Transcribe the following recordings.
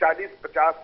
40-50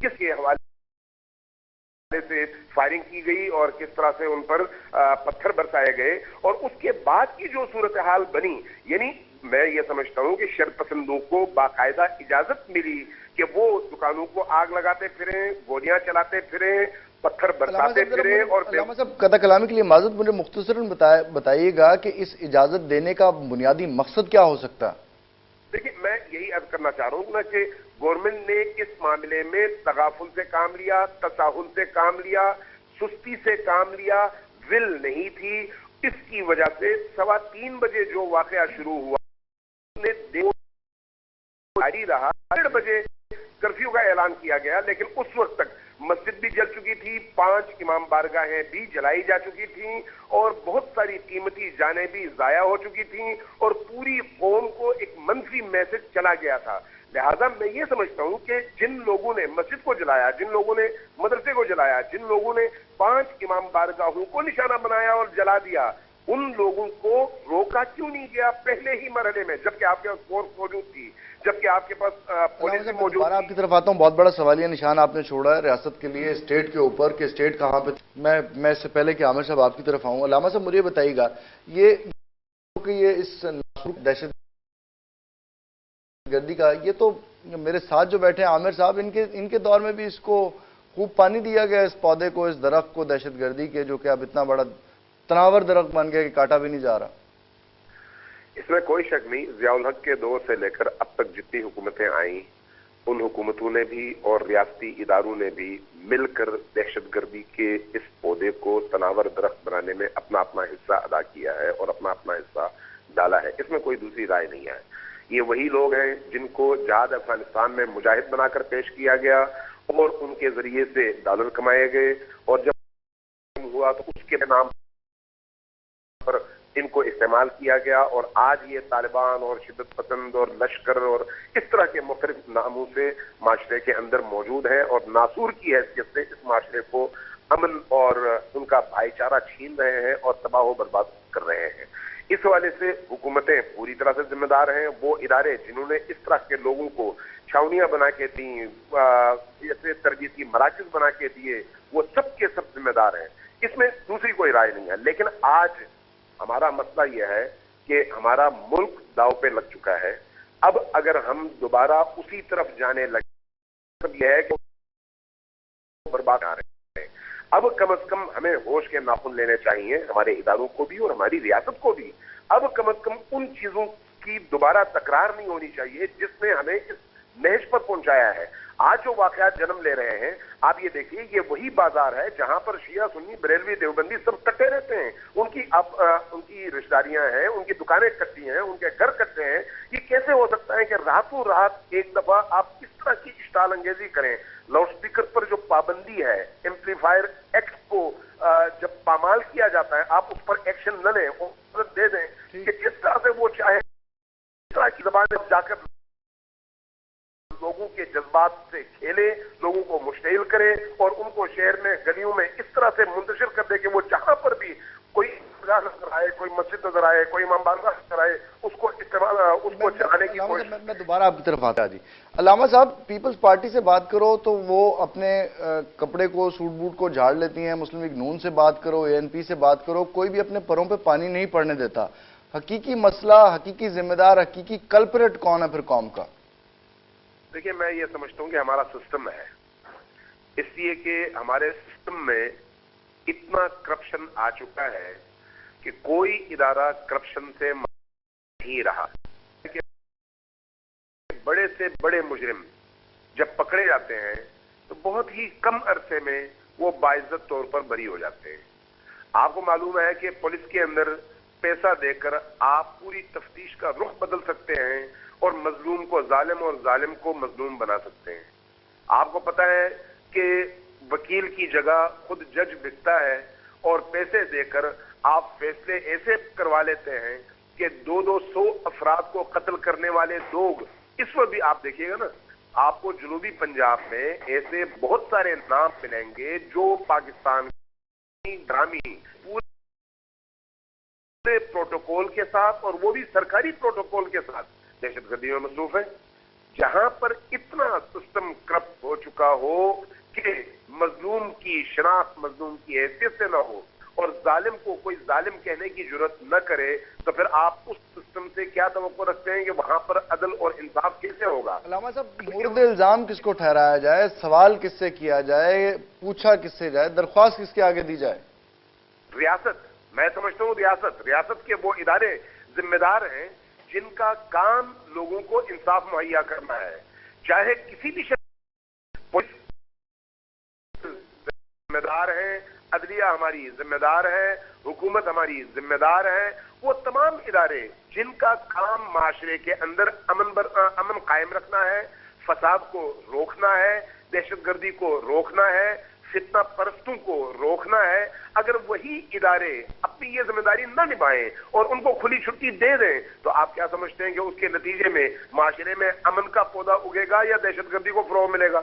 کس کے حوالے سے فائرنگ کی گئی اور کس طرح سے ان پر پتھر برسائے گئے، اور اس کے بعد کی جو صورتحال بنی، یعنی میں یہ سمجھتا ہوں کہ شرپسندوں کو باقاعدہ اجازت ملی کہ وہ دکانوں کو آگ لگاتے پھریں، گولیاں چلاتے پھریں، پتھر برساتے پھریں، اور علامہ صاحب قطع کلامی کے لیے معذرت، مجھے مختصراً بتائیے گا کہ اس اجازت دینے کا بنیادی مقصد کیا ہو سکتا ہے؟ دیکھیں، میں یہی عرض کرنا چاہ رہا ہوں نا کہ گورنمنٹ نے اس معاملے میں تغافل سے کام لیا، تساہل سے کام لیا، سستی سے کام لیا، ول نہیں تھی۔ اس کی وجہ سے 3:15 بجے جو واقعہ شروع ہوا، جاری رہا، 1:30 بجے کرفیو کا اعلان کیا گیا، لیکن اس وقت تک مسجد بھی جل چکی تھی، 5 امام بارگاہیں بھی جلائی جا چکی تھیں، اور بہت ساری قیمتی جانیں بھی ضائع ہو چکی تھیں، اور پوری قوم کو ایک منفی میسج چلا گیا تھا۔ لہذا میں یہ سمجھتا ہوں کہ جن لوگوں نے مسجد کو جلایا، جن لوگوں نے مدرسے کو جلایا، جن لوگوں نے 5 امام بارگاہوں کو نشانہ بنایا اور جلا دیا، ان لوگوں کو روکا کیوں نہیں گیا پہلے ہی مرحلے میں، جبکہ آپ کے پاس فورس موجود تھی، جبکہ آپ کے پاس پولیس بھی موجود دوبارہ تھی؟ آپ کی طرف آتا ہوں، بہت بڑا سوالیہ نشان آپ نے چھوڑا ہے ریاست کے لیے، اسٹیٹ کے اوپر، کہ اسٹیٹ کہاں پہ۔ میں اس سے پہلے کہ عامر صاحب آپ کی طرف آؤں، علامہ صاحب مجھے بتائیے گا، یہ اس دہشت گردی کا، یہ تو میرے ساتھ جو بیٹھے ہیں عامر صاحب، ان کے دور میں بھی اس کو خوب پانی دیا گیا، اس پودے کو، اس درخت کو، دہشت گردی کے، جو کہ اب اتنا بڑا تناور درخت بن گیا کہ کاٹا بھی نہیں جا رہا۔ اس میں کوئی شک نہیں، ضیاء الحق کے دور سے لے کر اب تک جتنی حکومتیں آئیں، ان حکومتوں نے بھی اور ریاستی اداروں نے بھی مل کر دہشت گردی کے اس پودے کو تناور درخت بنانے میں اپنا اپنا حصہ ادا کیا ہے اور اپنا اپنا حصہ ڈالا ہے، اس میں کوئی دوسری رائے نہیں ہے۔ یہ وہی لوگ ہیں جن کو جہاد افغانستان میں مجاہد بنا کر پیش کیا گیا، اور ان کے ذریعے سے ڈالر کمائے گئے، اور جب ہوا تو اس کے نام پر ان کو استعمال کیا گیا، اور آج یہ طالبان اور شدت پسند اور لشکر اور اس طرح کے مختلف ناموں سے معاشرے کے اندر موجود ہیں، اور ناسور کی حیثیت سے اس معاشرے کو امن اور ان کا بھائی چارہ چھین رہے ہیں اور تباہ و برباد کر رہے ہیں۔ اس حوالے سے حکومتیں پوری طرح سے ذمہ دار ہیں، وہ ادارے جنہوں نے اس طرح کے لوگوں کو چھاونیاں بنا کے دیں، ایسے تربیتی مراکز بنا کے دیے، وہ سب کے سب ذمہ دار ہیں، اس میں دوسری کوئی رائے نہیں ہے۔ لیکن آج ہمارا مسئلہ یہ ہے کہ ہمارا ملک داؤ پہ لگ چکا ہے۔ اب اگر ہم دوبارہ اسی طرف جانے لگے، مطلب یہ ہے کہ برباد آ رہے ہیں۔ اب کم از کم ہمیں ہوش کے ناخن لینے چاہیے، ہمارے اداروں کو بھی اور ہماری ریاست کو بھی۔ اب کم از کم ان چیزوں کی دوبارہ تکرار نہیں ہونی چاہیے جس نے ہمیں اس نہج پر پہنچایا ہے۔ آج جو واقعات جنم لے رہے ہیں، آپ یہ دیکھیے، یہ وہی بازار ہے جہاں پر شیعہ سنی بریلوی دیوبندی سب کٹے رہتے ہیں، ان کی رشتہ داریاں ہیں، ان کی دکانیں کٹی ہیں، ان کے گھر کٹے ہیں۔ یہ کیسے ہو سکتا ہے کہ راتوں رات ایک دفعہ آپ اس طرح کی اشتعال انگیزی کریں؟ لاؤڈ سپیکر پر جو پابندی ہے، ایمپلیفائر ایکٹ کو جب پامال کیا جاتا ہے، آپ اس پر ایکشن نہ لیں، وہ دے دیں کہ جس طرح سے وہ چاہے، اس طرح کی زبان میں جا کر لوگوں کے جذبات سے کھیلے، لوگوں کو مشتعل کرے، اور ان کو شہر میں گلیوں میں اس طرح سے منتشر کر دے کہ وہ جہاں پر بھی کوئی عیدگاہ نظر آئے، کوئی مسجد نظر آئے، کوئی امام بارگاہ نظر آئے، اس کو چلانے کی کوشش۔ میں دوبارہ آپ کی طرف آتا جی علامہ صاحب، پیپلز پارٹی سے بات کرو تو وہ اپنے کپڑے کو، سوٹ بوٹ کو جھاڑ لیتی ہیں، مسلم لیگ نون سے بات کرو، اے این پی سے بات کرو، کوئی بھی اپنے پروں پہ پانی نہیں پڑنے دیتا۔ حقیقی مسئلہ، حقیقی ذمہ دار، حقیقی کلپریٹ کون ہے پھر قوم کا؟ دیکھیے، میں یہ سمجھتا ہوں کہ ہمارا سسٹم ہے، اس لیے کہ ہمارے سسٹم میں اتنا کرپشن آ چکا ہے کہ کوئی ادارہ کرپشن سے نہیں رہا۔ بڑے سے بڑے مجرم جب پکڑے جاتے ہیں تو بہت ہی کم عرصے میں وہ باعزت طور پر بری ہو جاتے ہیں۔ آپ کو معلوم ہے کہ پولیس کے اندر پیسہ دے کر آپ پوری تفتیش کا رخ بدل سکتے ہیں، اور مظلوم کو ظالم اور ظالم کو مظلوم بنا سکتے ہیں۔ آپ کو پتا ہے کہ وکیل کی جگہ خود جج بکتا ہے، اور پیسے دے کر آپ فیصلے ایسے کروا لیتے ہیں کہ 200 افراد کو قتل کرنے والے لوگ، اس وقت بھی آپ دیکھیے گا نا، آپ کو جنوبی پنجاب میں ایسے بہت سارے نام ملیں گے جو پاکستان کی ڈرامی پروٹوکول کے ساتھ، اور وہ بھی سرکاری پروٹوکول کے ساتھ، دہشت گردی میں مصروف ہے۔ جہاں پر اتنا سسٹم کرپٹ ہو چکا ہو کہ مظلوم کی شناخت مظلوم کی حیثیت سے نہ ہو اور ظالم کو کوئی ظالم کہنے کی جرات نہ کرے، تو پھر آپ اس سسٹم سے کیا توقع رکھتے ہیں کہ وہاں پر عدل اور انصاف کیسے ہوگا؟ علامہ صاحب، مورد الزام کس کو ٹھہرایا جائے، سوال کس سے کیا جائے، پوچھا کس سے جائے، درخواست کس کے آگے دی جائے؟ ریاست، میں سمجھتا ہوں ریاست کے وہ ادارے ذمہ دار ہیں جن کا کام لوگوں کو انصاف مہیا کرنا ہے، چاہے کسی بھی پولیس ذمہ دار ہیں، عدلیہ ہماری ذمہ دار ہے، حکومت ہماری ذمہ دار ہے، وہ تمام ادارے جن کا کام معاشرے کے اندر امن قائم رکھنا ہے، فساد کو روکنا ہے، دہشت گردی کو روکنا ہے، فتنہ پرستوں کو روکنا ہے، اگر وہی ادارے اپنی یہ ذمہ داری نہ نبھائیں اور ان کو کھلی چھٹی دے دیں تو آپ کیا سمجھتے ہیں کہ اس کے نتیجے میں معاشرے میں امن کا پودا اگے گا یا دہشت گردی کو فروغ ملے گا؟